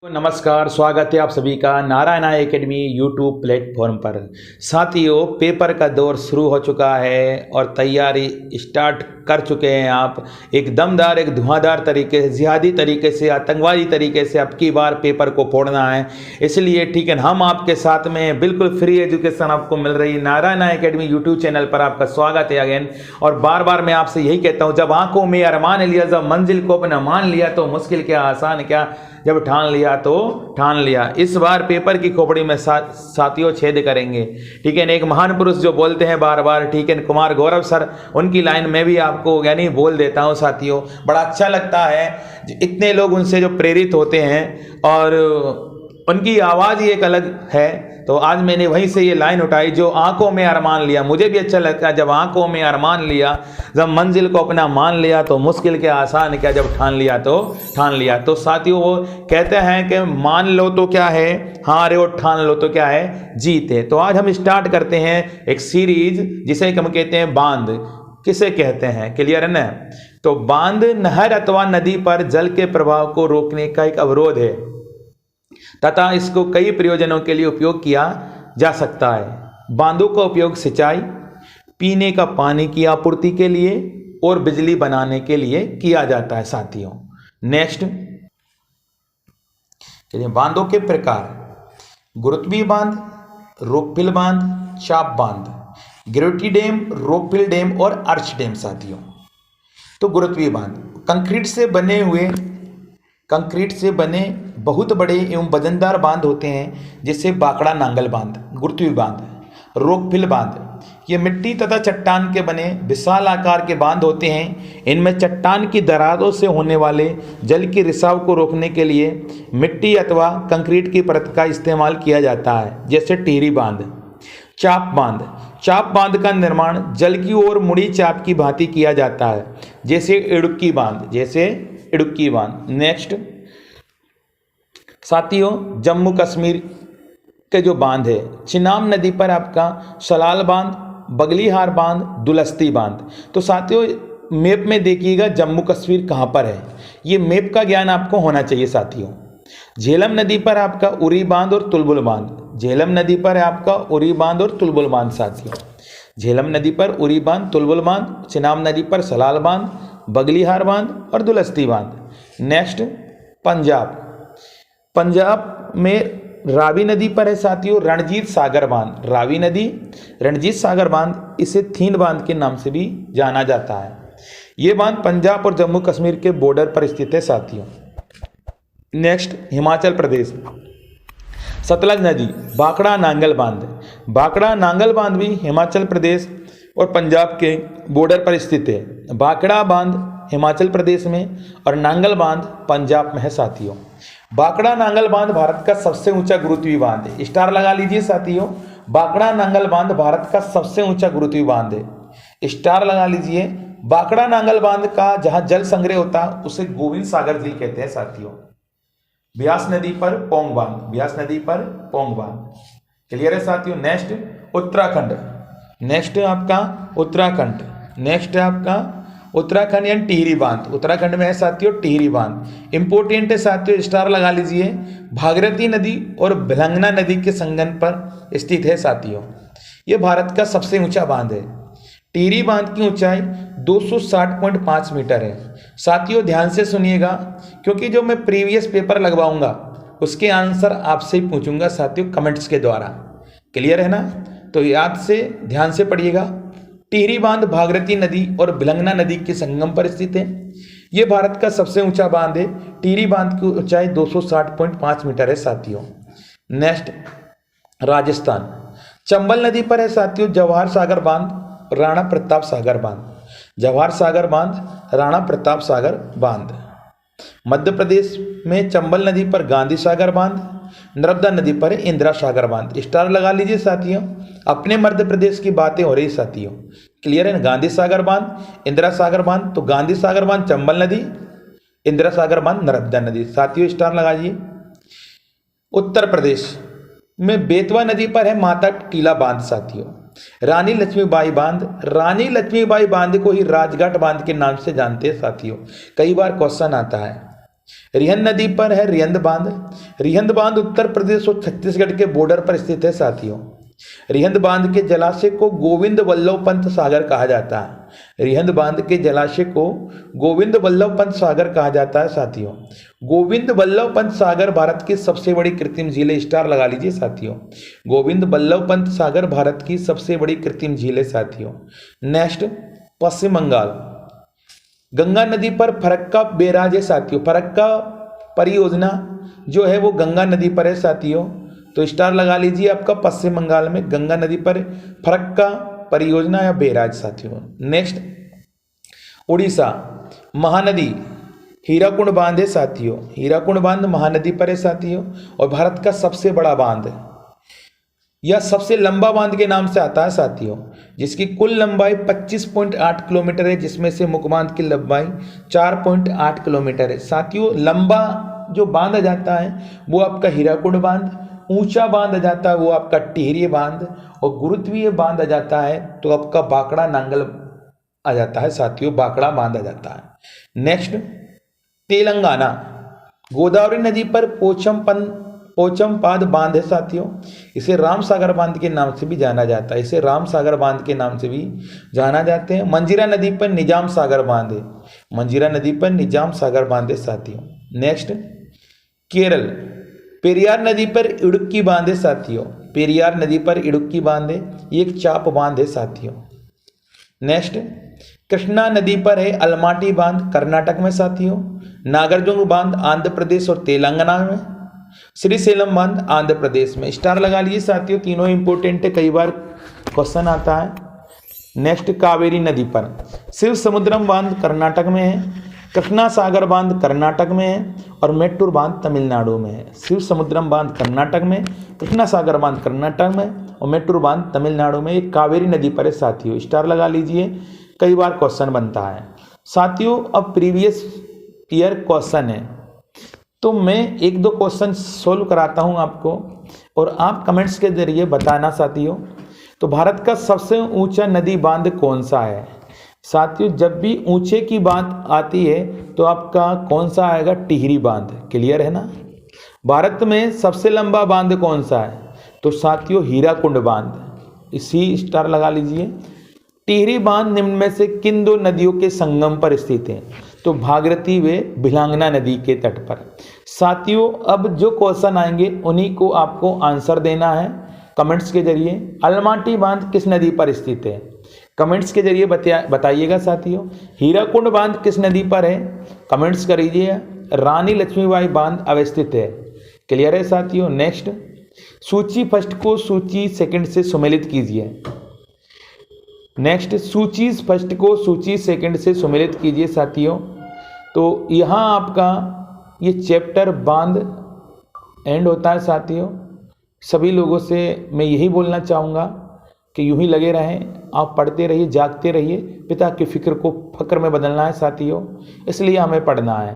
नमस्कार, स्वागत है आप सभी का नारायण एकेडमी यूट्यूब प्लेटफॉर्म पर। साथियों, पेपर का दौर शुरू हो चुका है और तैयारी स्टार्ट कर चुके हैं आप। एक दमदार, एक धुआंधार तरीके से, जिहादी तरीके से, आतंकवादी तरीके से अब की बार पेपर को फोड़ना है। इसलिए ठीक है, हम आपके साथ में बिल्कुल फ्री एजुकेशन आपको मिल रही है। नारायण एकेडमी यूट्यूब चैनल पर आपका स्वागत है अगेन। और बार बार मैं आपसे यही कहता हूँ, जब आंखों में अरमान लिया, जब मंजिल को अपना मान लिया तो मुश्किल क्या आसान क्या, जब ठान लिया तो ठान लिया। इस बार पेपर की खोपड़ी में साथियों छेद करेंगे। ठीक है, एक महान पुरुष जो बोलते हैं बार बार, ठीक है, कुमार गौरव सर, उनकी लाइन में भी आपको यानी बोल देता हूं साथियों। बड़ा अच्छा लगता है, इतने लोग उनसे जो प्रेरित होते हैं और उनकी आवाज़ ही एक अलग है। तो आज मैंने वहीं से ये लाइन उठाई, जो आंखों में अरमान लिया। मुझे भी अच्छा लगता है, जब आंखों में अरमान लिया, जब मंजिल को अपना मान लिया तो मुश्किल क्या आसान क्या, जब ठान लिया तो ठान लिया। तो साथियों, वो कहते हैं कि मान लो तो क्या है हार है और ठान लो तो क्या है जीत है। तो आज हम स्टार्ट करते हैं एक सीरीज जिसे हम कहते हैं बांध। किसे कहते हैं, क्लियर है ना? तो बांध नहर अथवा नदी पर जल के प्रवाह को रोकने का एक अवरोध है तथा इसको कई प्रयोजनों के लिए उपयोग किया जा सकता है। बांधों का उपयोग सिंचाई, पीने का पानी की आपूर्ति के लिए और बिजली बनाने के लिए किया जाता है साथियों। नेक्स्ट, चलिए बांधों के प्रकार। गुरुत्वीय बांध, रोकफिल बांध, चाप बांध, ग्रेविटी डैम, रोकफिल डैम और आर्च डैम साथियों। तो गुरुत्वीय बांध कंक्रीट से बने बहुत बड़े एवं वजनदार बांध होते हैं, जैसे बाकड़ा नांगल बांध। गुरुत्वीय बांध। रोकफिल बांध, ये मिट्टी तथा चट्टान के बने विशाल आकार के बांध होते हैं। इनमें चट्टान की दरारों से होने वाले जल के रिसाव को रोकने के लिए मिट्टी अथवा कंक्रीट की परत का इस्तेमाल किया जाता है, जैसे टिहरी बांध। चाप बांध का निर्माण जल की ओर मुड़ी चाप की भांति किया जाता है, जैसे इडुक्की बांध। नेक्स्ट साथियों, जम्मू कश्मीर के जो बांध है, चिनाब नदी पर आपका सलाल बांध, बगलीहार बांध, दुलस्ती बांध। तो साथियों, मैप में देखिएगा जम्मू कश्मीर कहाँ पर है, ये मैप का ज्ञान आपको होना चाहिए साथियों। झेलम नदी पर आपका उरी बांध और तुलबुल बांध। झेलम नदी पर आपका उरी बांध और तुलबुल बांध साथियों। झेलम नदी पर उरी बांध, तुलबुल बांध, चिनाब नदी पर सलाल बांध, बगलीहार बांध और दुलस्ती बांध। नेक्स्ट, पंजाब में रावी नदी पर है साथियों रणजीत सागर बांध। रावी नदी, रणजीत सागर बांध, इसे थीन बांध के नाम से भी जाना जाता है। ये बांध पंजाब और जम्मू कश्मीर के बॉर्डर पर स्थित है साथियों। नेक्स्ट, हिमाचल प्रदेश, सतलज नदी, भाखड़ा नांगल बांध। भाखड़ा नांगल बांध भी हिमाचल प्रदेश और पंजाब के बॉर्डर पर स्थित है। भाखड़ा बांध हिमाचल प्रदेश में और नांगल बांध पंजाब में है साथियों। भाखड़ा नांगल बांध भारत का सबसे ऊंचा गुरुत्वीय बांध है। स्टार लगा लीजिए साथियों, भाखड़ा नांगल बांध भारत का सबसे ऊंचा गुरुत्वीय बांध है। स्टार लगा लीजिए। भाखड़ा नांगल बांध का जहां जल संग्रह होता है उसे गोविंद सागर झील कहते हैं साथियों। ब्यास नदी पर पोंग बांध। क्लियर है साथियों। नेक्स्ट, उत्तराखंड। नेक्स्ट है आपका उत्तराखंड यानी टिहरी बांध। उत्तराखंड में है साथियों टिहरी बांध। इंपोर्टेंट है साथियों, स्टार लगा लीजिए। भागीरथी नदी और भिलंगना नदी के संगम पर स्थित है साथियों। यह भारत का सबसे ऊंचा बांध है। टिहरी बांध की ऊंचाई 260.5 मीटर है साथियों। ध्यान से सुनिएगा, क्योंकि जो मैं प्रीवियस पेपर लगवाऊंगा उसके आंसर आपसे ही पूछूंगा साथियों कमेंट्स के द्वारा। क्लियर है ना? तो याद से ध्यान से पढ़िएगा। टिहरी बांध भागीरथी नदी और भिलंगना नदी के संगम पर स्थित है। यह भारत का सबसे ऊंचा बांध है। टिहरी बांध की ऊंचाई 260.5 मीटर है साथियों। नेक्स्ट, राजस्थान, चंबल नदी पर है साथियों जवाहर सागर बांध, राणा प्रताप सागर बांध। जवाहर सागर बांध, राणा प्रताप सागर बांध। मध्य प्रदेश में चंबल नदी पर गांधी सागर बांध, नर्मदा नदी पर इंदिरा सागर बांध। स्टार लगा लीजिए साथियों, अपने मध्य प्रदेश की बातें हो रही साथियों। क्लियर है? गांधी सागर बांध, इंदिरा सागर बांध। तो गांधी सागर बांध चंबल नदी, इंदिरा सागर बांध नर्मदा नदी साथियों। स्टार लगाइए। उत्तर प्रदेश में बेतवा नदी पर है माता टीला बांध साथियों। रानी लक्ष्मीबाई बांध को ही राजघाट बांध के नाम से जानते हैं साथियों। कई बार क्वेश्चन आता है रिहंद नदी पर है रिहंद बांध। रिहंद बांध उत्तर प्रदेश और छत्तीसगढ़ के बॉर्डर पर स्थित है साथियों। रिहंद बांध के जलाशय को गोविंद वल्लभ पंत सागर कहा जाता है। रिहंद बांध के जलाशय को गोविंद वल्लभ पंत सागर कहा जाता है साथियों। गोविंद वल्लभ पंत सागर भारत की सबसे बड़ी कृत्रिम झील है। स्टार लगा लीजिए साथियों। गोविंद वल्लभ पंत सागर भारत की सबसे बड़ी कृत्रिम झील है साथियों। नेक्स्ट, पश्चिम बंगाल। गंगा नदी पर फरक्का बैराज है साथियों। फरक्का परियोजना जो है वो गंगा नदी पर है साथियों। तो स्टार लगा लीजिए आपका पश्चिम बंगाल में गंगा नदी पर फरक्का परियोजना या बैराज साथियों। नेक्स्ट, उड़ीसा। महानदी हीराकुंड बांध है साथियों। हीराकुंड बांध महानदी पर है साथियों और भारत का सबसे बड़ा बांध है। यह सबसे लंबा बांध के नाम से आता है साथियों, जिसकी कुल लंबाई 25.8 किलोमीटर है, जिसमें से मुख्य बांध की लंबाई 4.8 किलोमीटर है साथियों। लंबा जो बांध जाता है वो आपका हीराकुंड बांध, ऊंचा बांध जाता है वो आपका टिहरी बांध, और गुरुत्वीय बांध आ जाता है तो आपका बाकड़ा नांगल आ जाता है साथियों। बाकड़ा बांध आ जाता है। नेक्स्ट, तेलंगाना। गोदावरी नदी पर पोचमपाद बांध है साथियों। इसे राम सागर बांध के नाम से भी जाना जाता है। इसे राम सागर बांध के नाम से भी जाना जाते हैं। मंजीरा नदी पर निजाम सागर बांध है। मंजीरा नदी पर निजाम सागर बांध है साथियों। नेक्स्ट, केरल। पेरियार नदी पर इडुक्की बांध है साथियों। पेरियार नदी पर इडुक्की बांध है, एक चाप बांध है साथियों। नेक्स्ट, कृष्णा नदी पर है अलमाटी बांध कर्नाटक में साथियों। नागार्जुन बांध आंध्र प्रदेश और तेलंगाना में। श्रीशैलम बांध आंध्र प्रदेश में। स्टार लगा लीजिए साथियों, तीनों इंपोर्टेंट है, कई बार क्वेश्चन आता है। नेक्स्ट, कावेरी नदी पर शिव समुद्रम बांध कर्नाटक में है। कृष्णा सागर बांध कर्नाटक में है और मेट्टूर बांध तमिलनाडु में है। शिव समुद्रम बांध कर्नाटक में, कृष्णा सागर बांध कर्नाटक में और मेट्टूर बांध तमिलनाडु में। एक कावेरी नदी पर है साथियों। स्टार लगा लीजिए, कई बार क्वेश्चन बनता है साथियों। अब प्रीवियस ईयर क्वेश्चन है तो मैं एक दो क्वेश्चन सोल्व कराता हूं आपको और आप कमेंट्स के जरिए बताना साथियों। तो भारत का सबसे ऊंचा नदी बांध कौन सा है साथियों? जब भी ऊंचे की बात आती है तो आपका कौन सा आएगा? टिहरी बांध। क्लियर है ना? भारत में सबसे लंबा बांध कौन सा है? तो साथियों हीराकुंड बांध। इसी स्टार लगा लीजिए। टिहरी बांध निम्न में से किन दो नदियों के संगम पर स्थित है? तो भागीरथी व भिलांगना नदी के तट पर। साथियों अब जो क्वेश्चन आएंगे उन्हीं को आपको आंसर देना है कमेंट्स के जरिए। अलमाटी बांध किस नदी पर स्थित है? कमेंट्स के जरिए बताइएगा साथियों। हीराकुंड बांध किस नदी पर है? कमेंट्स करिए। रानी लक्ष्मीबाई बांध अवस्थित है। क्लियर है साथियों? नेक्स्ट, सूची फर्स्ट को सूची सेकंड से सुमेलित कीजिए। नेक्स्ट, सूची फर्स्ट को सूची सेकंड से सुमेलित कीजिए साथियों। तो यहाँ आपका ये चैप्टर बांध एंड होता है साथियों। सभी लोगों से मैं यही बोलना चाहूँगा कि यूं ही लगे रहें, आप पढ़ते रहिए, जागते रहिए। पिता की फिक्र को फक्र में बदलना है साथियों, इसलिए हमें पढ़ना है।